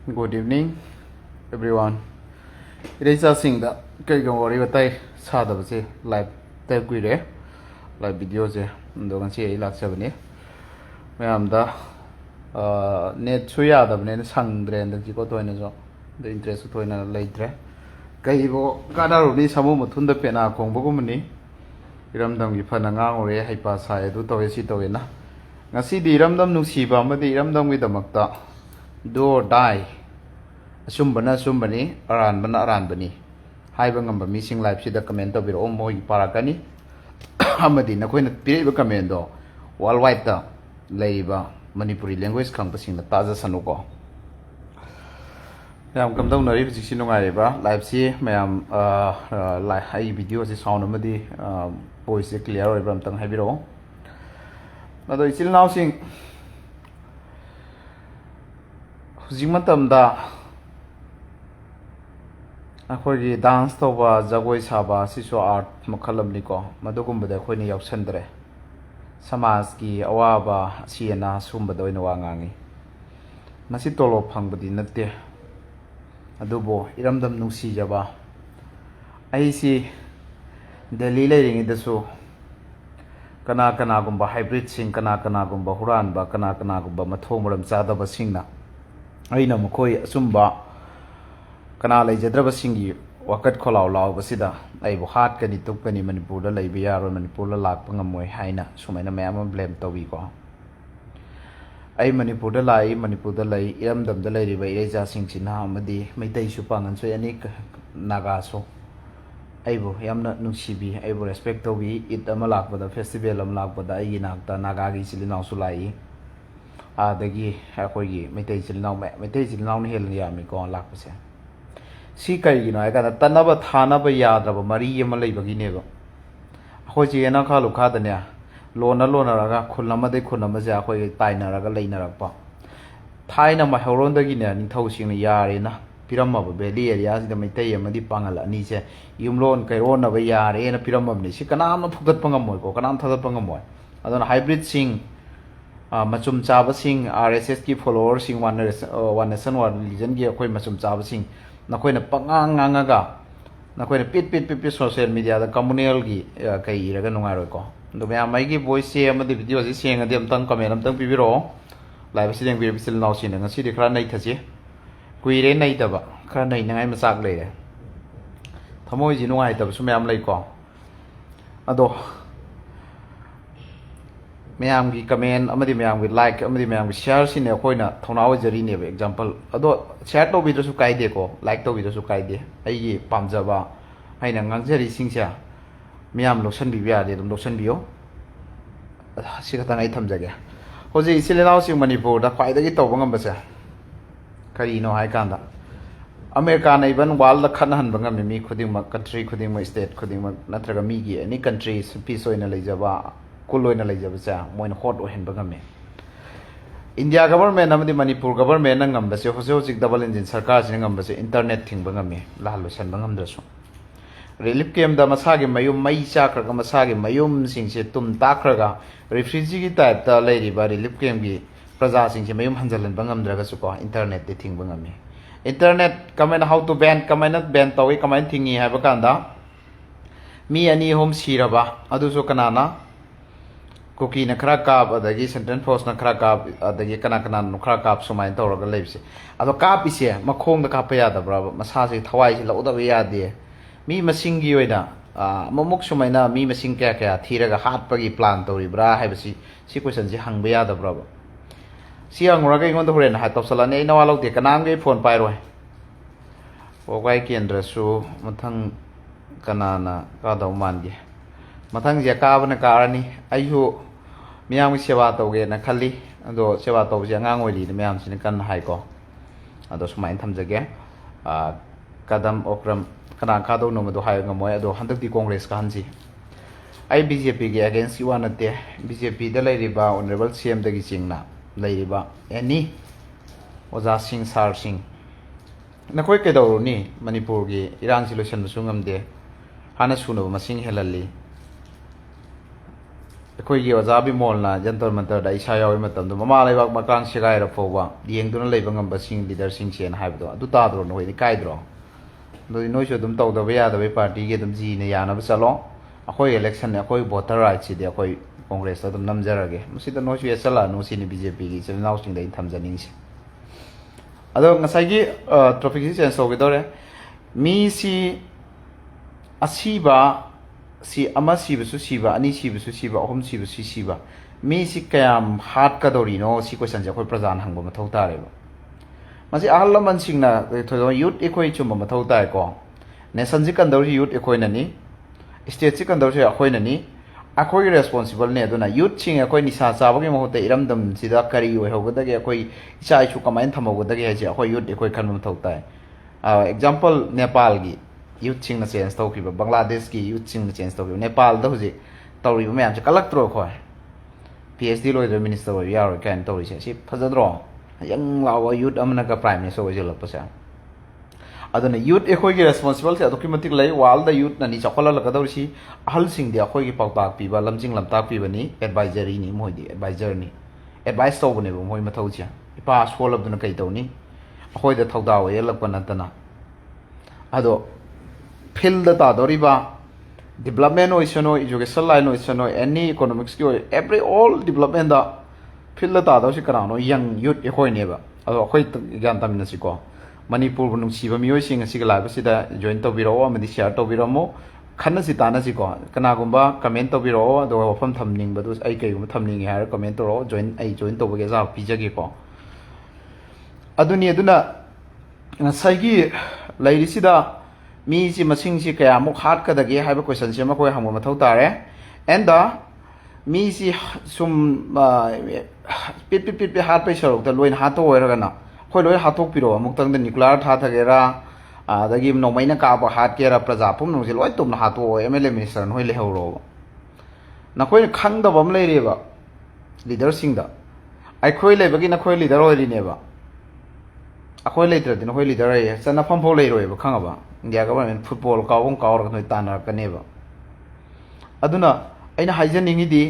Good evening, everyone. Ireza kay wari batay sada base live tab kuire live video je dogan si ilak sabani. Mayam da net suya da bane sang dre nda ji ko to ina so the interest to ina laitre. Kay bo kada ro ni samu muthun da pena kong bo gumni. Iram dam gi phana nga ore hai pa sa edu to si to ina. Ngasi di iram dam nungsiba amadi iram dam gi damakta do or die. Sumbana sumbani aran bana aran bani hai bangam ba missing life sida comment to biro mo hi parakani amadi na koina pire comment do worldwide ta leiba manipuri language khang pasing na taja sanuko yam kam dong nari bisi nungai ba live si mayam live hai video si sound amadi voice clear oi bram tang hai biro ado isil now sing hujimatam da अखोगी dance तौबा जगोई साबा सिसो art मखलमनी को मदुगुम्बदे अखोइनि यावसंदरे समाज की अवाबा सियना सुम्बदो इन वांगांगी मसि तोलो फंगबदि नते अदुबो इरमदम नुसी जबा आइसी दिल्ली लेरिंग दसु कना कना गुम्बा हाइब्रिड सिंग कना गुम्बा हुरानबा कना गुम्बा मथोमरम चादबा सिंगना आइना मखोई असुम्बा कना लेजद्रब सिंगी वकत खोलाव लाव बसिदा आइबो हाट कनि तुकनी मणिपुर दा लेबि यारो मणिपुर ला लाक पंगमोय हाइना सुमाइना मयाम ब्लेम तोबी को आई मणिपुर दा लाई मणिपुर दा लाई इरमदम दा लेरिबा इरेजा सिंगसिना अमदि मैतै सु पांगन सो यानी नागा सो आइबो यामना नुसिबी आइबो रेस्पेक्ट तोबी ईद अमा लाकबदा फेस्टिवल अमा लाकबदा आइगी नाकता नागागी सिलिनाव सु लाई आदगी अखोइगी मैतै सिलिनाव मैतै सिलिनाव ने हेल यामी को लाकपसे सी कई नो है तनब थानब याद्रब मरी लेबगीनेब अखोई एना खालू खादने लोन लोनरगा खुनमदे खुनमसे अखोई ताइनरगा लेनरप थाइना महौरोंदगिने निथौसिंग यारेना पिरमब बेली एरियासिद मैतै अमदि पांगल अनीसे युमलोन कैरोनब यारेना पिरमबनि सि कनाम फुगतप ngमोय को कनाम थगतप ngमोय अदन हाइब्रिड सिंग मचुम चाबा सिंग आरएसएस की फॉलोअर सिंग वन नेशन वन रिलीजन की अखोई मचुम चाबा सिंग नखोइना पंगांगांगा नखोइना पिट सोशल मीडिया दा कम्युनल की कई इरगा नुंगारोको दो मयाम माइगी वॉइस से अमदि वीडियो से सेंगदि अमतंग कमेंट अमतंग पिबिरो लाइव से देंग बिसिल नाउसिन ngasi दि खरा नै थसि कुइरे नै दबा खरा नै नंगाइ मचाक लेरे थमोइ जि नुंगाइ दब सु मयाम लैको अदो मैम की कमेंट मैम की लाइक मैम की शेयर से अखोना थौनाव जरीने एग्जाम्पल अदो शेयर तौबीदसु कायदेको लाइक तौबीदसु कायदे अगी पामजबा अइना ngangjari singse मैम लौसनबी यादे दम लौसनबियो सि खतंग आई थमजगे होजे इसिलेनाव सिंग मणिपुर दा ख्वाइदगी तौब ngambase करिनो हाय कांदा अमेरिका नैबन वाल दा खनहन बंगम मी खुदिंग कंट्री खुदिंग स्टेट खुदिंग नत्रगा मी की एनी कंट्री पीस ओइना लेजबा कुलोइना लेजबसे मोइन हॉट ओहन बंगमे इंडिया गवर्नमेंट अमदि मणिपुर गवर्नमेंट ngambase होसे होजिक डबल इंजिन सरकार सिन ngambase इंटरनेट थिंग बंगमे लाहलो सन बंगमद्रसु रिलीफ कैम्प दा मसागे मयुम मई चाखरगा मसागे मयुम सिंगसे तुम ताखरगा रिफ्यूजी की टाइप ता लेरिबा रिलीफ कैम्प की प्रजा सिंगसे मयुम हंजलन बंगमद्रगसु को इंटरनेट दे थिंग बंगमे इंटरनेट कमेन हाउ टू बैन कमेन बैन तवे कमेन थिंगी हाबा कांदा मी अनि होम सिरबा अदुसु कनाना कुकी न खरा काप अदगी सेंट्रल फोर्स न खरा काप अदगी कना खरा काप सुमाइन तौरगा लेबसे अदो काप इसे मखोंग द काप यादब्रा मसासे थवाइ से लौदब यादे मी मसिंगी ओइना ममुक सुमाइना मी मसिंग क्या क्या थीरगा हाटपगी प्लान तौरिब्रा हाइबसी सि क्वेश्चन से हंग यादब्रा सि हंगरगा इगोंद होरेन हा तौसलाने नवा लौदे कनामगे फोन पाइरोय ओगाइ केंद्रसु मथंग कनाना कादौ मानगे मथंग जे काबना कारनी आइहु मियाम सेवा तौगे न खल्ली अदो सेवा तौजे अंगांग ओइली मियाम सिन कन हाइको अदो सुमाइन थमजगे कदम ओक्रम कना खादौ नमदो हाय ngमोय अदो हंदकति कांग्रेस का हंसी आई बीजेपी के अगेंस्ट युवा नते बीजेपी द लेरिबा ऑनरेबल सीएम दगी सिंगना लेरिबा एनी ओजा सिंह सार सिंह नखोय केदौनी मणिपुर की इरांग सिलोशन सुंगमदे हाना सुनब मसिंग हेलली ꯑꯩꯈꯣꯏꯒꯤ ꯑꯣꯖꯥ ꯕꯤꯃꯣꯜꯅ ꯖꯟꯇꯔ ꯃꯟꯇꯔꯗ ꯏꯁꯥ ꯌꯥꯎꯕ ꯃꯇꯝꯗ ꯃꯃꯥ ꯂꯩꯕꯥꯛ ꯃꯀꯥꯡ ꯁꯦꯒꯥꯏꯔ ꯐꯥꯎꯕ ꯌꯦꯡꯗꯨꯅ ꯂꯩꯕ ꯉꯝꯕꯁꯤꯡ ꯂꯤꯗꯔꯁꯤꯡꯁꯦꯅ ꯍꯥꯏꯕꯗꯣ ꯑꯗꯨ ꯇꯥꯗ꯭ꯔꯣ ꯅꯈꯣꯏꯗꯤ ꯀꯥꯏꯗ꯭ꯔꯣ ꯑꯗꯨꯗꯤ ꯅꯣꯏꯁꯨ ꯑꯗꯨꯝ ꯇꯧꯗꯕ ꯌꯥꯗꯕꯩ ꯄꯥꯔꯇꯤꯒꯤ ꯑꯗꯨꯝ ꯖꯤꯅ ꯌꯥꯅꯕ ꯆꯠꯂꯣ ꯑꯩꯈꯣꯏ ꯏꯂꯦꯛꯁꯟ ꯑꯩꯈꯣꯏ ꯚꯣꯇꯔ ꯔꯥꯏꯠꯁꯤꯗꯤ ꯑꯩꯈꯣꯏ ꯀꯣꯡꯒ꯭ꯔꯦꯁꯇ ꯑꯗꯨꯝ ꯅꯝꯖꯔꯒꯦ ꯃꯁꯤꯗ ꯅꯣꯏꯁꯨ ꯌꯦꯠꯁꯜꯂꯛꯑꯅꯨ ꯁꯤꯅꯤ BJPꯒꯤ ꯏꯆꯤꯜ ꯏꯅꯥꯎꯁꯤꯡꯗ ꯑꯩꯅ ꯊꯝꯖꯅꯤꯡꯉꯤꯁꯦ ꯑꯗꯣ ꯉꯁꯥꯏꯒꯤ ꯇ꯭ꯔꯣꯄꯤꯛꯁꯤ ꯆꯦꯟꯖ ꯇꯧꯒꯗꯧꯔꯦ ꯃꯤꯁꯤ ꯑꯁꯤꯕ ꯁꯤ ꯑꯃ ꯁꯤꯕꯁꯨ ꯁꯤꯕ ꯑꯅꯤ ꯁꯤꯕꯁꯨ ꯁꯤꯕ ꯑꯍꯨꯝ ꯁꯤꯕꯁꯨ ꯁꯤꯕ ꯃꯤꯁꯤ ꯀꯌꯥꯝ ꯍꯥꯠꯀꯗꯧꯔꯤꯅꯣ ꯁꯤ ꯀꯣꯏꯁꯟꯁꯦ ꯑꯩꯈꯣꯏ ꯄ꯭ꯔꯖꯥꯅ ꯍꯪꯕ ꯃꯊꯧ ꯇꯥꯔꯦꯕ ꯃꯁꯤ ꯑꯍꯜ ꯂꯃꯟꯁꯤꯡꯅ ꯊꯣꯏꯗꯣꯛꯅ ꯌꯨꯠ ꯑꯩꯈꯣꯏ ꯆꯨꯝꯕ ꯃꯊꯧ ꯇꯥꯏꯀꯣ ꯅꯦꯁꯟꯁꯤ ꯀꯟꯗꯧꯔꯤꯁꯤ ꯌꯨꯠ ꯑꯩꯈꯣꯏꯅꯅꯤ ꯁ꯭ꯇꯦꯠꯁꯤ ꯀꯟꯗꯧꯔꯤꯁꯤ ꯑꯩꯈꯣꯏꯅꯅꯤ ꯑꯩꯈꯣꯏꯒꯤ ꯔꯦꯁꯄꯣꯟꯁꯤꯕꯜꯅꯤ ꯑꯗꯨꯅ ꯌꯨꯠꯁꯤꯡ ꯑꯩꯈꯣꯏ ꯅꯤꯁꯥ ꯆꯥꯕꯒꯤ ꯃꯍꯨꯠꯇ ꯏꯔꯝꯗꯝꯁꯤꯗ ꯀꯔꯤ ꯑꯣꯏꯍꯧꯒꯗꯒꯦ ꯑꯩꯈꯣꯏ ꯏꯆꯥ ꯏꯁꯨ ꯀꯃꯥꯏꯅ ꯊꯝꯍꯧꯒꯗꯒꯦ ꯍꯥꯏꯁꯦ ꯑꯩꯈꯣꯏ ꯌꯨꯠ ꯑꯩꯈꯣꯏ ꯈꯟꯕ ꯃꯊꯧ ꯇꯥꯏ ꯑꯦꯛꯖꯥꯝꯄꯜ ꯅꯦꯄꯥꯜꯒꯤ ꯌꯨꯠꯁꯤꯡꯅ ꯆꯦꯟꯖ ꯇꯧꯈꯤꯕ ꯕꯪꯒ꯭ꯂꯥꯗꯦꯁꯀꯤ ꯌꯨꯠꯁꯤꯡꯅ ꯆꯦꯟꯖ ꯇꯧꯈꯤꯕ ꯅꯦꯄꯥꯜꯗ ꯍꯧꯖꯤꯛ ꯇꯧꯔꯤꯕ ꯃꯌꯥꯝꯁꯦ ꯀꯜꯂꯛꯇ꯭ꯔꯣ ꯑꯩꯈꯣꯏ PhD ꯂꯣꯏꯗꯕ ꯃꯤꯅꯤꯁꯇꯔ ꯑꯣꯏꯕ ꯌꯥꯔꯣꯏ ꯀꯥꯏꯅ ꯇꯧꯔꯤꯁꯦ ꯁꯤ ꯐꯖꯗ꯭ꯔꯣ ꯌꯪ ꯂꯥꯎꯕ ꯌꯨꯠ ꯑꯃꯅꯒ ꯄ꯭ꯔꯥꯏꯝ ꯃꯤꯅꯤꯁꯇꯔ ꯑꯣꯏꯁꯤꯜꯂꯛꯄꯁꯦ ꯑꯗꯨꯅ ꯌꯨꯠ ꯑꯩꯈꯣꯏꯒꯤ ꯔꯦꯁꯄꯣꯟꯁꯤꯕꯤलिꯇꯤ ꯑꯗꯨꯛꯀꯤ ꯃꯇꯤꯛ ꯂꯩ ꯋꯥꯔꯜꯗ ꯌꯨꯠꯅꯅꯤ ꯆꯥꯎꯈꯠꯍꯜꯂꯛꯀꯗꯧꯔꯤꯁꯤ ꯑꯍꯜꯁꯤꯡꯗꯤ ꯑꯩꯈꯣꯏꯒꯤ ꯄꯥꯎꯇꯥꯛ ꯄꯤꯕ ꯂꯝꯖꯤꯡ ꯂꯝꯇꯥꯛ ꯄꯤꯕꯅꯤ ꯑꯦꯗꯚꯥꯏꯖꯔꯤꯅꯤ ꯃꯣꯏꯗꯤ ꯑꯦꯗꯚꯥꯏꯖꯔꯅꯤ ꯑꯦꯗꯚꯥꯏꯁ ꯇꯧꯕꯅꯦꯕ ꯃꯣꯏ ꯃꯊꯧꯁꯦ ꯏꯄꯥ ꯁꯣꯜꯂꯕꯗꯨꯅ ꯀꯩ ꯇꯧꯅꯤ ꯑꯩꯈꯣꯏꯗ ꯊꯧꯗꯥ ꯋꯥꯌꯦꯜꯂꯛꯄ ꯅꯠꯇꯅ ꯑꯗꯣ ꯐꯤꯜꯗ ꯇꯥꯗꯧꯔꯤꯕ ꯗꯤꯕꯂꯞꯃꯦꯟ ꯑꯣꯏꯁꯅꯣ ꯏꯖꯨꯀꯦꯁꯟ ꯂꯥꯏꯟ ꯑꯣꯏꯁꯅꯣ ꯑꯦꯅꯤ ꯏꯀꯣꯅꯣꯃꯤꯛꯁꯀꯤ ꯑꯣꯏ ꯑꯦꯕ꯭ꯔꯤ ꯑꯣꯜ ꯗꯤꯕꯂꯞꯃꯦꯟꯗ ꯐꯤꯜꯗ ꯇꯥꯗꯧꯁꯤ ꯀꯅꯥꯅꯣ ꯌꯪ ꯌꯨꯠ ꯑꯩꯈꯣꯏꯅꯦꯕ ꯑꯗꯣ ꯑꯩꯈꯣꯏ ꯒ꯭ꯌꯥꯟ ꯇꯥꯃꯤꯟꯅꯁꯤꯀꯣ ꯃꯅꯤꯄꯨꯔꯕꯨ ꯅꯨꯡꯁꯤꯕ ꯃꯤꯑꯣꯏꯁꯤꯡ ꯑꯁꯤꯒ ꯂꯥꯏꯕꯁꯤꯗ ꯖꯣꯏꯟ ꯇꯧꯕꯤꯔꯛꯑꯣ ꯑꯃꯗꯤ ꯁꯤꯌꯥꯔ ꯇꯧꯕꯤꯔꯝꯃꯣ ꯈꯟꯅꯁꯤ ꯇꯥꯟꯅꯁꯤꯀꯣ ꯀꯅꯥꯒꯨꯝꯕ ꯀꯃꯦꯟ ꯇꯧꯕꯤꯔꯛꯑꯣ ꯑꯗꯨꯒ ꯋꯥꯐꯝ ꯊꯝꯅꯤꯡꯕꯗꯨ ꯑꯩ ꯀꯩꯒꯨꯝꯕ ꯊꯝꯅꯤꯡꯉꯦ ꯍꯥꯏꯔ ꯀꯃꯦꯟ ꯇꯧꯔꯛꯑꯣ ꯑꯩ ꯖꯣꯏꯟ ꯇꯧꯕꯒꯤ ꯑꯖꯥꯕ ꯄꯤꯖꯒꯦꯀꯣ ꯑꯗꯨꯅ ꯉꯁꯥꯏꯒꯤ ꯂꯩꯔꯤꯁꯤꯗ ꯃꯤꯁꯤ ꯃꯁꯤꯡꯁꯤ ꯀꯌꯥꯃꯨꯛ ꯍꯥꯠꯀꯗꯒꯦ ꯍꯥꯏꯕ ꯀꯣꯏꯁꯟꯁꯤ ꯑꯃ ꯑꯩꯈꯣꯏ ꯍꯪꯕ ꯃꯊꯧ ꯇꯥꯔꯦ ꯑꯦꯟꯗ ꯃꯤꯁꯤ ꯁꯨꯝ ꯄꯤꯠ ꯍꯥꯠꯄꯩ ꯁꯔꯨꯛꯇ ꯂꯣꯏꯅ ꯍꯥꯠꯇꯣꯛ ꯑꯣꯏꯔꯒꯅ ꯑꯩꯈꯣꯏ ꯂꯣꯏ ꯍꯥꯠꯇꯣꯛꯄꯤꯔꯛꯑꯣ ꯑꯃꯨꯛꯇꯪꯗ ꯅ꯭ꯌꯨꯀ꯭ꯂꯤꯌꯥꯔ ꯊꯥꯊꯒꯦꯔꯥ ꯑꯗꯒꯤ ꯅꯣꯡꯃꯩꯅ ꯀꯥꯞꯄ ꯍꯥꯠꯀꯦꯔꯥ प्रजा ꯄꯨꯝꯅꯃꯛꯁꯦ ꯂꯣꯏ ꯇꯨꯝꯅ ꯍꯥꯠꯇꯣꯛꯑꯣ MLA ꯃꯤꯅꯤꯁꯇꯔ ꯅꯣꯏ ꯂꯩꯍꯧꯔꯣꯕ ꯅꯈꯣꯏꯅ ꯈꯪꯗꯕ ꯑꯃ ꯂꯩꯔꯦꯕ ꯂꯤꯗꯔꯁꯤꯡꯗ ꯑꯩꯈꯣꯏ ꯂꯩꯕꯒꯤ ꯅꯈꯣꯏ ꯂꯤꯗꯔ ꯑꯣꯏꯔꯤꯅꯦꯕ ꯑꯩꯈꯣꯏ ꯂꯩꯇ꯭ꯔꯗꯤ ꯅꯈꯣꯏ ꯂꯤꯗꯔ ꯑꯣꯏꯌꯦ ꯆꯠꯅꯐꯝ ꯐꯥꯎ ꯂꯩꯔꯣꯏꯕ ꯈꯪꯉꯕ ꯏꯟꯗꯤꯌꯥ ꯒꯚꯔꯟꯃꯦꯟ ꯐꯨꯠꯕꯣꯜ ꯀꯥꯎꯕ ꯀꯥꯎꯔꯒ ꯅꯣꯏ ꯇꯥꯟꯅꯔꯛꯀꯅꯦꯕ ꯑꯗꯨꯅ ꯑꯩꯅ ꯍꯥꯏꯖꯅꯤꯡꯉꯤꯗꯤ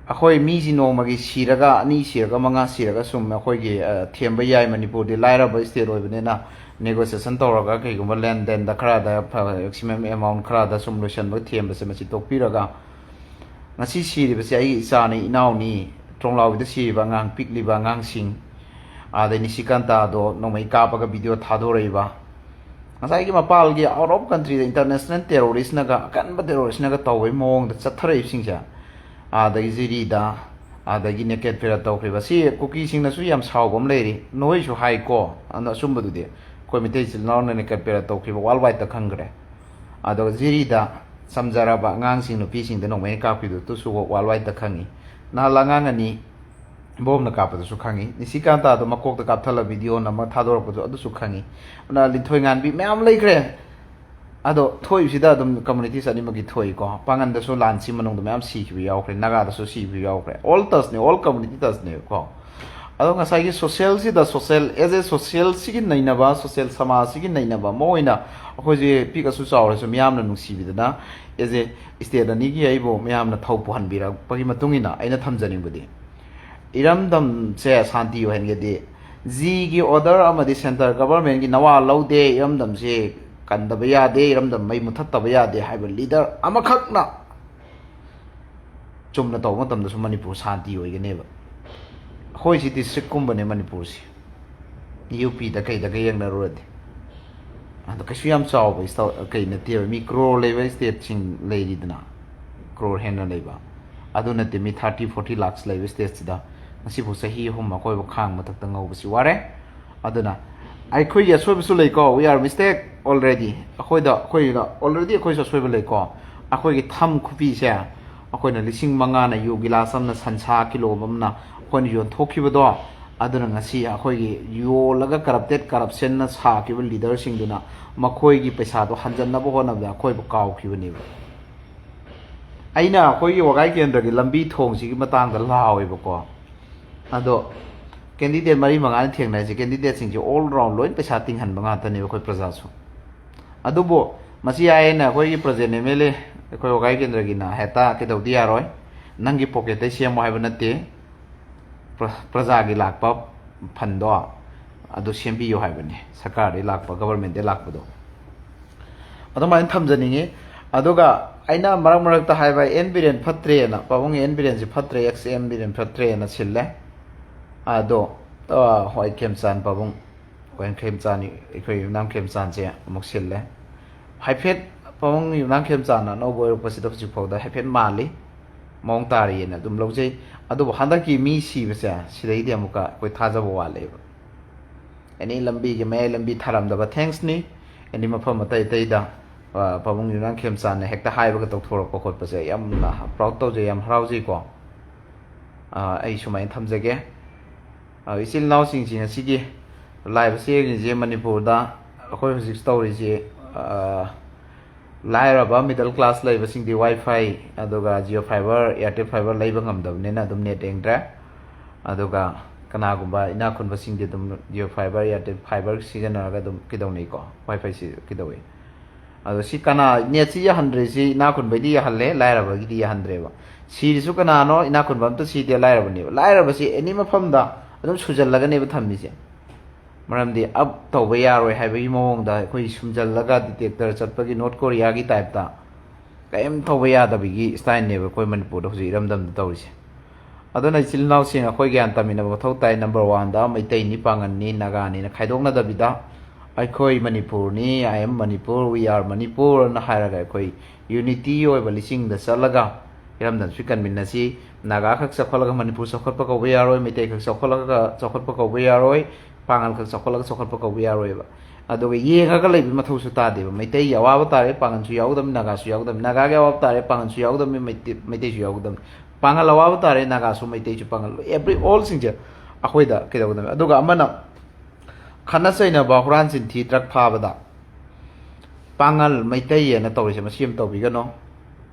ꯑꯩꯈꯣꯏ ꯃꯤꯁꯤ ꯅꯣꯡꯃꯒꯤ ꯁꯤꯔꯒ ꯑꯅꯤ ꯁꯤꯔꯒ ꯃꯉꯥ ꯁꯤꯔꯒ ꯁꯨꯝ ꯑꯩꯈꯣꯏꯒꯤ ꯊꯦꯝꯕ ꯌꯥꯏ ꯃꯅꯤꯄꯨꯔꯗꯤ ꯂꯥꯏꯔꯕ ꯁ꯭ꯇꯦꯠ ꯑꯣꯏꯕꯅꯤꯅ ꯅꯦꯒꯣꯁꯤꯌꯦꯁꯟ ꯇꯧꯔꯒ ꯀꯩꯒꯨꯝꯕ ꯂꯦꯟꯗꯦꯟꯗ ꯈꯔꯗ ꯃꯦꯛꯁꯤꯃꯝ ꯑꯦꯃꯥꯎꯟ ꯈꯔꯗ ꯁꯨꯝ ꯂꯣꯏꯁꯤꯟꯕ ꯊꯦꯝꯕꯁꯦ ꯃꯁꯤ ꯇꯣꯛꯄꯤꯔꯒ ꯉꯁꯤ ꯁꯤꯔꯤꯕꯁꯦ ꯑꯩꯒꯤ ꯏꯆꯥꯅꯤ ꯏꯅꯥꯎꯅꯤ ꯇ꯭ꯔꯣꯡꯂꯥꯎꯕꯤꯗ ꯁꯤꯔꯤꯕ ꯑꯉꯥꯡ ꯄꯤꯛꯂꯤꯕ ꯑꯉꯥꯡꯁꯤꯡ ꯑꯗꯩ ꯅꯤꯁꯤꯀꯥꯟꯇꯥꯗꯣ ꯅꯣꯡꯃꯩ ꯀꯥꯞꯄꯒ ꯚꯤꯗꯤꯑꯣ ꯊꯥꯗꯣꯔꯛꯏꯕ ꯉꯁꯥꯏꯒꯤ ꯃꯄꯥꯜꯒꯤ ꯑꯥꯎꯠ ꯑꯣꯐ ꯀꯟꯇ꯭ꯔꯤꯗ ꯏꯟꯇꯔꯅꯦꯁꯅꯦꯜ ꯇꯦꯔꯣꯔꯤꯁꯅꯒ ꯑꯀꯟꯕ ꯇꯦꯔꯣꯔꯤꯁꯅꯒ ꯇꯧꯕꯒꯤ ꯃꯑꯣꯡꯗ ꯆꯠꯊꯔꯛꯏꯕꯁꯤꯡꯁꯦ ꯑꯗꯒꯤ ꯖꯤꯔꯤꯗ ꯑꯗꯒꯤ ꯅꯦꯀꯦꯠ ꯐꯦꯔ ꯇꯧꯈ꯭ꯔꯤꯕ ꯁꯤ ꯀꯨꯀꯤꯁꯤꯡꯅꯁꯨ ꯌꯥꯝ ꯁꯥꯎꯕ ꯑꯃ ꯂꯩꯔꯤ ꯅꯣꯏꯁꯨ ꯍꯥꯏꯀꯣ ꯑꯗꯣ ꯑꯆꯨꯝꯕꯗꯨꯗꯤ ꯑꯩꯈꯣꯏ ꯃꯩꯇꯩ ꯏꯆꯤꯜ ꯏꯅꯥꯎꯅ ꯅꯦꯀꯦꯠ ꯐꯦꯔ ꯇꯧꯈ꯭ꯔꯤꯕ ꯋꯥꯔꯜ ꯋꯥꯏꯗꯇ ꯈꯪꯈ꯭ꯔꯦ ꯑꯗꯨꯒ ꯖꯤꯔꯤꯗ ꯆꯝꯖꯔꯕ ꯑꯉꯥꯡꯁꯤꯡ ꯅꯨꯄꯤꯁꯤꯡꯗ ꯅꯣꯡꯃꯩꯅ ꯀꯥꯞꯈꯤꯕꯗꯨꯁꯨ ꯋꯥꯔꯜ ꯋꯥꯏꯗꯇ ꯈꯪꯉꯤ ꯅꯍꯥꯟ ꯑꯉꯥꯡ ꯑꯅꯤ ꯕꯣꯝꯅ ꯀꯥꯞꯄꯗꯁꯨ ꯈꯪꯉꯤ ꯅꯤꯁꯤꯀꯥꯟꯇꯥꯗꯣ ꯃꯀꯣꯛꯇ ꯀꯥꯞꯊꯠꯂ ꯚꯤꯗꯤꯑꯣ ꯅꯝꯃ ꯊꯥꯗꯣꯔꯛꯄꯗꯣ ꯑꯗꯨꯁꯨ ꯈꯪꯉꯤ ꯂꯤꯟꯊꯣꯏ ꯉꯥꯟꯕꯤ ꯃꯌꯥꯝ ꯂꯩꯈ꯭ꯔꯦ ꯑꯗꯣ ꯊꯣꯛꯏꯕꯁꯤꯗ ꯑꯗꯨꯝ ꯀꯝꯃꯨꯅꯤꯇꯤꯁ ꯑꯅꯤꯃꯛꯀꯤ ꯊꯣꯛꯏꯀꯣ ꯄꯥꯡꯒꯟꯗꯁꯨ ꯂꯥꯟꯁꯤ ꯃꯅꯨꯡꯗ ꯃꯌꯥꯝ ꯁꯤꯈꯤꯕ ꯌꯥꯎꯈ꯭ꯔꯦ ꯅꯥꯒꯥꯗꯁꯨ ꯁꯤꯈꯤꯕ ꯌꯥꯎꯈ꯭ꯔꯦ ꯑꯣꯜ ꯇꯁꯅꯦ ꯑꯣꯜ ꯀꯝꯃꯨꯅꯤꯇꯤ ꯇꯁꯅꯦꯕꯀꯣ ꯑꯗꯣ ꯉꯁꯥꯏꯒꯤ ꯁꯣꯁꯤꯌꯦꯜꯁꯤꯗ ꯑꯦꯖ ꯑꯦ ꯁꯣꯁꯤꯌꯦꯜꯁꯤꯒꯤ ꯅꯩꯅꯕ ꯁꯣꯁꯤꯌꯦꯜ ꯁꯃꯥꯖꯁꯤꯒꯤ ꯅꯩꯅꯕ ꯑꯃ ꯑꯣꯏꯅ ꯑꯩꯈꯣꯏꯁꯦ ꯄꯤꯛꯑꯁꯨ ꯆꯥꯎꯔꯁꯨ ꯃꯤꯌꯥꯝꯅ ꯅꯨꯡꯁꯤꯕꯤꯗꯅ ꯑꯦꯖ ꯑꯦ ꯏꯁꯇꯦꯠ ꯑꯅꯤꯒꯤ ꯑꯩꯕꯨ ꯃꯌꯥꯝꯅ ꯊꯧ ꯄꯨꯍꯟꯕꯤꯔꯛꯄꯒꯤ ꯃꯇꯨꯡꯏꯟꯅ ꯑꯩꯅ ꯊꯝꯖꯅꯤꯡꯕꯗꯤ ꯏꯔꯝꯗꯝꯁꯦ ꯁꯥꯟꯇꯤ ꯑꯣꯏꯍꯟꯒꯦꯗꯤ ꯖꯤꯒꯤ ꯑꯣꯔꯗꯔ ꯑꯃꯗꯤ ꯁꯦꯟꯇꯔ ꯒꯚꯔꯟꯃꯦꯟꯒꯤ ꯅꯋꯥ ꯂꯧꯗꯦ ꯏꯔꯝꯗꯝꯁꯦ ꯀꯟꯗꯕ ꯌꯥꯗꯦ ꯏꯔꯝꯗꯝ ꯃꯩ ꯃꯨꯊꯠꯇꯕ ꯌꯥꯗꯦ ꯍꯥꯏꯕ ꯂꯤꯗꯔ ꯑꯃꯈꯛꯅ ꯆꯨꯝꯅ ꯇꯧꯕ ꯃꯇꯝꯗꯁꯨ ꯃꯅꯤꯄꯨꯔ ꯁꯥꯟꯇꯤ ꯑꯣꯏꯒꯅꯦꯕ ꯑꯩꯈꯣꯏꯁꯤ ꯗꯤꯁꯇ꯭ꯔꯤꯛꯀꯨꯝꯕꯅꯦ ꯃꯅꯤꯄꯨꯔꯁꯤ UPꯗ ꯀꯩꯗꯒ ꯌꯦꯡꯅꯔꯨꯔꯗꯤ ꯑꯗꯣ ꯀꯩꯁꯨ ꯌꯥꯝ ꯆꯥꯎꯕ ꯀꯩ ꯅꯠꯇꯦꯕ ꯃꯤ ꯀ꯭ꯔꯣꯔ ꯂꯩꯕ ꯁ꯭ꯇꯦꯠꯁꯤꯡ ꯂꯩꯔꯤꯗꯅ ꯀ꯭ꯔꯣꯔ ꯍꯦꯟꯅ ꯂꯩꯕ ꯑꯗꯨ ꯅꯠꯇꯦ ꯃꯤ 30-40 ꯂꯥꯛꯁ ꯂꯩꯕ ꯁ꯭ꯇꯦꯠꯁꯤꯗ ꯉꯁꯤꯐꯥꯎ ꯆꯍꯤ 3 ꯑꯩꯈꯣꯏꯕꯨ ꯈꯥꯡ ꯃꯊꯛꯇ ꯉꯧꯕꯁꯤ ꯋꯥꯔꯦ ꯑꯗꯨꯅ ꯑꯩꯈꯣꯏꯒꯤ ꯑꯁꯣꯏꯕꯁꯨ ꯂꯩꯀꯣ ꯋꯤ ꯑꯥꯔ ꯃꯤꯁꯇꯦꯛ ꯑꯣꯜꯔꯦꯗꯤ ꯑꯩꯈꯣꯏꯗ ꯑꯣꯜꯔꯦꯗꯤ ꯑꯩꯈꯣꯏꯁꯨ ꯑꯁꯣꯏꯕ ꯂꯩꯀꯣ ꯑꯩꯈꯣꯏꯒꯤ ꯊꯝ ꯈꯨꯄꯤꯁꯦ ꯑꯩꯈꯣꯏꯅ 5,000ꯅ ꯌꯨ ꯒꯤꯂꯥꯁ ꯑꯃꯅ ꯁꯟꯁꯥ ꯀꯤꯂꯣ ꯑꯃꯅ ꯑꯩꯈꯣꯏꯅ ꯌꯣꯟꯊꯣꯛꯈꯤꯕꯗꯣ ꯑꯗꯨꯅ ꯉꯁꯤ ꯑꯩꯈꯣꯏꯒꯤ ꯌꯣꯜꯂꯒ ꯀꯔꯞꯁꯟꯅ ꯁꯥꯈꯤꯕ ꯂꯤꯗꯔꯁꯤꯡꯗꯨꯅ ꯃꯈꯣꯏꯒꯤ ꯄꯩꯁꯥꯗꯣ ꯍꯟꯖꯟꯅꯕ ꯍꯣꯠꯅꯕꯗ ꯑꯩꯈꯣꯏꯕꯨ ꯀꯥꯎꯈꯤꯕꯅꯦꯕ ꯑꯩꯅ ꯑꯩꯈꯣꯏꯒꯤ ꯋꯥꯒꯥꯏ ꯀꯦꯟꯗ꯭ꯔꯒꯤ ꯂꯝꯕꯤ ꯊꯣꯡꯁꯤꯒꯤ ꯃꯇꯥꯡꯗ ꯂꯥꯎꯋꯦꯕꯀꯣ ꯑꯗꯣ ꯀꯦꯟꯗꯤꯗꯦꯠ 4-5ꯅ ꯊꯦꯡꯅꯔꯤꯁꯦ ꯀꯦꯟꯗꯤꯗꯦꯠꯁꯤꯡꯁꯦ ꯑꯣꯜ ꯔꯥꯎꯟ ꯂꯣꯏ ꯄꯩꯁꯥ ꯇꯤꯡꯍꯟꯕ ꯉꯥꯛꯇꯅꯦꯕ ꯑꯩꯈꯣꯏ ꯄ꯭ꯔꯖꯥꯁꯨ ꯑꯗꯨꯕꯨ ꯃꯁꯤ ꯍꯥꯏꯌꯦꯅ ꯑꯩꯈꯣꯏꯒꯤ ꯄ꯭ꯔꯖꯦꯟ MLA ꯑꯩꯈꯣꯏ ꯋꯥꯀꯥꯏ ꯀꯦꯟꯗ꯭ꯔꯒꯤꯅ ꯍꯦꯛꯇ ꯀꯩꯗꯧꯗꯤ ꯌꯥꯔꯣꯏ ꯅꯪꯒꯤ ꯄꯣꯀꯦꯠꯇꯩ ꯁꯦꯝꯃꯣ ꯍꯥꯏꯕ ꯅꯠꯇꯦ ꯄ꯭ꯔꯖꯥꯒꯤ ꯂꯥꯛꯄ ꯐꯟꯗꯣ ꯑꯗꯨ ꯁꯦꯝꯕꯤꯌꯨ ꯍꯥꯏꯕꯅꯤ ꯁꯔꯀꯥꯔꯗꯩ ꯂꯥꯛꯄ ꯒꯕꯔꯃꯦꯟꯇꯩ ꯂꯥꯛꯄꯗꯣ ꯑꯗꯨꯃꯥꯏꯅ ꯊꯝꯖꯅꯤꯡꯉꯤ ꯑꯗꯨꯒ ꯑꯩꯅ ꯃꯔꯛ ꯃꯔꯛꯇ ꯍꯥꯏꯕ ꯑꯦꯟ ꯕꯤꯔꯦꯟ ꯐꯠꯇ꯭ꯔꯦꯅ ꯄꯥꯕꯨꯡꯒꯤ ꯑꯦꯟ ꯕꯤꯔꯦꯟꯁꯤ ꯐꯠꯇ꯭ꯔꯦ ꯑꯦꯛꯁ ꯑꯦꯟ ꯕꯤꯔꯦꯟ ꯐꯠꯇ꯭ꯔꯦꯅ ꯁꯤꯜꯂꯦ ꯑꯗꯣ ꯍꯣꯏ ꯈꯦꯝꯆꯥꯟ ꯄꯥꯕꯨꯡ ꯑꯩꯈꯣꯏ ꯈꯦꯝꯆꯥꯟ ꯑꯩꯈꯣꯏ ꯌꯨꯝꯅꯥꯝ ꯈꯦꯝꯆꯥꯟꯁꯦ ꯑꯃꯨꯛ ꯁꯤꯜꯂꯦ ꯍꯥꯏꯐꯦꯠ ꯄꯥꯕꯨꯡ ꯌꯨꯝꯅꯥꯝ ꯈꯦꯝꯆꯥꯟꯅ ꯑꯅꯧꯕ ꯑꯣꯏꯔꯛꯄꯁꯤꯗ ꯍꯧꯖꯤꯛ ꯐꯥꯎꯗ ꯍꯥꯏꯐꯦꯠ ꯃꯥꯜꯂꯤ ꯃꯑꯣꯡ ꯇꯥꯔꯤꯑꯅ ꯑꯗꯨꯝ ꯂꯧꯖꯩ ꯑꯗꯨꯕꯨ ꯍꯟꯗꯛꯀꯤ ꯃꯤ ꯁꯤꯕꯁꯦ ꯁꯤꯗꯩꯗꯤ ꯑꯃꯨꯛꯀ ꯑꯩꯈꯣꯏ ꯊꯥꯖꯕ ꯋꯥꯠꯂꯦꯕ ꯑꯦꯅꯤ ꯂꯝꯕꯤꯒꯤ ꯃꯌꯥꯏ ꯂꯝꯕꯤ ꯊꯥꯔꯝꯗꯕ ꯊꯦꯡꯛꯁꯅꯤ ꯑꯦꯅꯤ ꯃꯐꯝ ꯑꯇꯩ ꯑꯇꯩꯗ ꯄꯥꯕꯨꯡ ꯌꯨꯝꯅꯥꯝ ꯈꯦꯝꯆꯥꯟꯅ ꯍꯦꯛꯇ ꯍꯥꯏꯕꯒ ꯇꯧꯊꯣꯔꯛꯄ ꯈꯣꯠꯄꯁꯦ ꯌꯥꯝꯅ ꯄ꯭ꯔꯥꯎꯠ ꯇꯧꯖꯩ ꯌꯥꯝ ꯍꯔꯥꯎꯖꯩꯀꯣ ꯑꯩ ꯁꯨꯃꯥꯏꯅ ꯊꯝꯖꯒꯦ ꯏꯆꯤꯜ ꯏꯅꯥꯎꯁꯤꯡꯁꯤ ꯉꯁꯤꯒꯤ ꯂꯥꯏꯚ ꯑꯁꯤ ꯌꯦꯡꯉꯤꯁꯦ ꯃꯅꯤꯄꯨꯔꯗ ꯑꯩꯈꯣꯏ ꯍꯧꯖꯤꯛ ꯇꯧꯔꯤꯁꯦ ꯂꯥꯏꯔꯕ ꯃꯤꯗꯜ ꯀ꯭ꯂꯥꯁ ꯂꯩꯕꯁꯤꯡꯗꯤ ꯋꯥꯏ ꯐꯥꯏ ꯑꯗꯨꯒ ꯖꯤꯑꯣ ꯐꯥꯏꯕꯔ ꯑꯦꯌꯥꯔꯇꯦꯜ ꯐꯥꯏꯕꯔ ꯂꯩꯕ ꯉꯝꯗꯕꯅꯤꯅ ꯑꯗꯨꯝ ꯅꯦꯠ ꯌꯦꯡꯗ꯭ꯔꯦ ꯑꯗꯨꯒ ꯀꯅꯥꯒꯨꯝꯕ ꯏꯅꯥꯛ ꯈꯨꯟꯕꯁꯤꯡꯗꯤ ꯑꯗꯨꯝ ꯖꯤꯑꯣ ꯐꯥꯏꯕꯔ ꯑꯦꯌꯥꯔꯇꯦꯜ ꯐꯥꯏꯕꯔ ꯁꯤꯖꯤꯟꯅꯔꯒ ꯑꯗꯨꯝ ꯀꯩꯗꯧꯅꯩꯀꯣ ꯋꯥꯏ ꯐꯥꯏꯁꯤ ꯀꯩꯗꯧꯏ ꯑꯗꯣ ꯁꯤ ꯀꯅꯥ ꯅꯦꯠꯁꯤ ꯌꯥꯍꯟꯗ꯭ꯔꯤꯁꯤ ꯏꯅꯥꯛ ꯈꯨꯟꯕꯩꯗꯤ ꯌꯥꯍꯜꯂꯦ ꯂꯥꯏꯔꯕꯒꯤꯗꯤ ꯌꯥꯍꯟꯗ꯭ꯔꯦꯕ ꯁꯤꯔꯤꯁꯨ ꯀꯅꯥꯅꯣ ꯏꯅꯥꯛ ꯈꯨꯟꯕ ꯑꯝꯇ ꯁꯤꯗꯦ ꯂꯥꯏꯔꯕꯅꯦꯕ ꯂꯥꯏꯔꯕꯁꯤ ꯑꯦꯅꯤ ꯃꯐꯝꯗ ꯑꯗꯨꯝ ꯁꯨꯖꯜꯂꯒꯅꯦꯕ ꯊꯝꯃꯤꯁꯦ ꯃꯔꯝꯗꯤ ꯑꯞ ꯇꯧꯕ ꯌꯥꯔꯣꯏ ꯍꯥꯏꯕꯒꯤ ꯃꯑꯣꯡꯗ ꯑꯩꯈꯣꯏ ꯁꯨꯝꯖꯜꯂꯒ ꯗꯤꯇꯦꯛꯇꯔ ꯆꯠꯄꯒꯤ ꯅꯣꯔꯠ ꯀꯣꯔꯤꯌꯥꯒꯤ ꯇꯥꯏꯞꯇ ꯀꯔꯤꯝ ꯇꯧꯕ ꯌꯥꯗꯕꯒꯤ ꯁ꯭ꯇꯥꯏꯜꯅꯦꯕ ꯑꯩꯈꯣꯏ ꯃꯅꯤꯄꯨꯔꯗ ꯍꯧꯖꯤꯛ ꯏꯔꯝꯗꯝꯗ ꯇꯧꯔꯤꯁꯦ ꯑꯗꯨꯅ ꯏꯆꯤꯜ ꯏꯅꯥꯎꯁꯤꯡ ꯑꯩꯈꯣꯏ ꯒ꯭ꯌꯥꯟ ꯇꯥꯃꯤꯟꯅꯕ ꯃꯊꯧ ꯇꯥꯏ ꯅꯝꯕꯔ 1ꯗ ꯃꯩꯇꯩꯅꯤ ꯄꯥꯡꯒꯟꯅꯤ ꯅꯥꯒꯥꯅꯤꯅ ꯈꯥꯏꯗꯣꯛꯅꯗꯕꯤꯗ ꯑꯩꯈꯣꯏ ꯃꯅꯤꯄꯨꯔꯅꯤ ꯑꯥꯏ ꯑꯦꯝ ꯃꯅꯤꯄꯨꯔ ꯋꯤ ꯑꯥꯔ ꯃꯅꯤꯄꯨꯔꯅ ꯍꯥꯏꯔꯒ ꯑꯩꯈꯣꯏ ꯌꯨꯅꯤꯇꯤ ꯑꯣꯏꯕ ꯂꯤꯆꯤꯡꯗ ꯆꯠꯂꯒ ꯏꯔꯝꯗꯝꯁꯤ ꯀꯟꯃꯤꯟꯅꯁꯤ ꯅꯥꯒꯥ ꯈꯛ ꯆꯥꯎꯈꯠꯂꯒ ꯃꯅꯤꯄꯨꯔ ꯆꯥꯎꯈꯠꯄ ꯀꯧꯕ ꯌꯥꯔꯣꯏ ꯃꯩꯇꯩ ꯈꯛ ꯆꯥꯎꯈꯠꯂꯒ ꯆꯥꯎꯈꯠꯄ ꯀꯧꯕ ꯌꯥꯔꯣꯏ ꯄꯥꯡꯒꯜ ꯈꯛ ꯆꯥꯎꯈꯠꯂꯒ ꯆꯥꯎꯈꯠꯄ ꯀꯧꯕ ꯌꯥꯔꯣꯏꯕ ꯑꯗꯨꯒ ꯌꯦꯡꯉꯒ ꯂꯩꯕ ꯃꯊꯧꯁꯨ ꯇꯥꯗꯦꯕ ꯃꯩꯇꯩꯒꯤ ꯑꯋꯥꯕ ꯇꯥꯔꯦ ꯄꯥꯡꯒꯜꯁꯨ ꯌꯥꯎꯒꯗꯕꯅꯤ ꯅꯥꯒꯥꯁꯨ ꯌꯥꯎꯒꯗꯕꯅꯤ ꯅꯥꯒꯥꯒꯤ ꯑꯋꯥꯕ ꯇꯥꯔꯦ ꯄꯥꯡꯒꯜꯁꯨ ꯌꯥꯎꯒꯗꯕꯅꯤ ꯃꯩꯇꯩꯁꯨ ꯌꯥꯎꯒꯗꯕꯅꯤ ꯄꯥꯡꯒꯜ ꯑꯋꯥꯕ ꯇꯥꯔꯦ ꯅꯥꯒꯥꯁꯨ ꯃꯩꯇꯩꯁꯨ ꯄꯥꯡꯒꯜ ꯑꯦꯕ꯭ꯔꯤ ꯑꯣꯜꯁꯤꯡꯁꯦ ꯑꯩꯈꯣꯏꯗ ꯀꯩꯗꯧꯒꯗꯕꯅꯤ ꯑꯗꯨꯒ ꯑꯃꯅ ꯈꯠꯅ ꯆꯩꯅꯕ ꯍꯨꯔꯥꯟ ꯆꯤꯟꯊꯤ ꯗ꯭ꯔꯛ ꯐꯥꯕꯗ ꯄꯥꯡꯒꯜ ꯃꯩꯇꯩꯑꯅ ꯇꯧꯔꯤꯁꯦ ꯃꯁꯤ ꯑꯃ ꯇꯧꯕꯤꯒꯅꯣ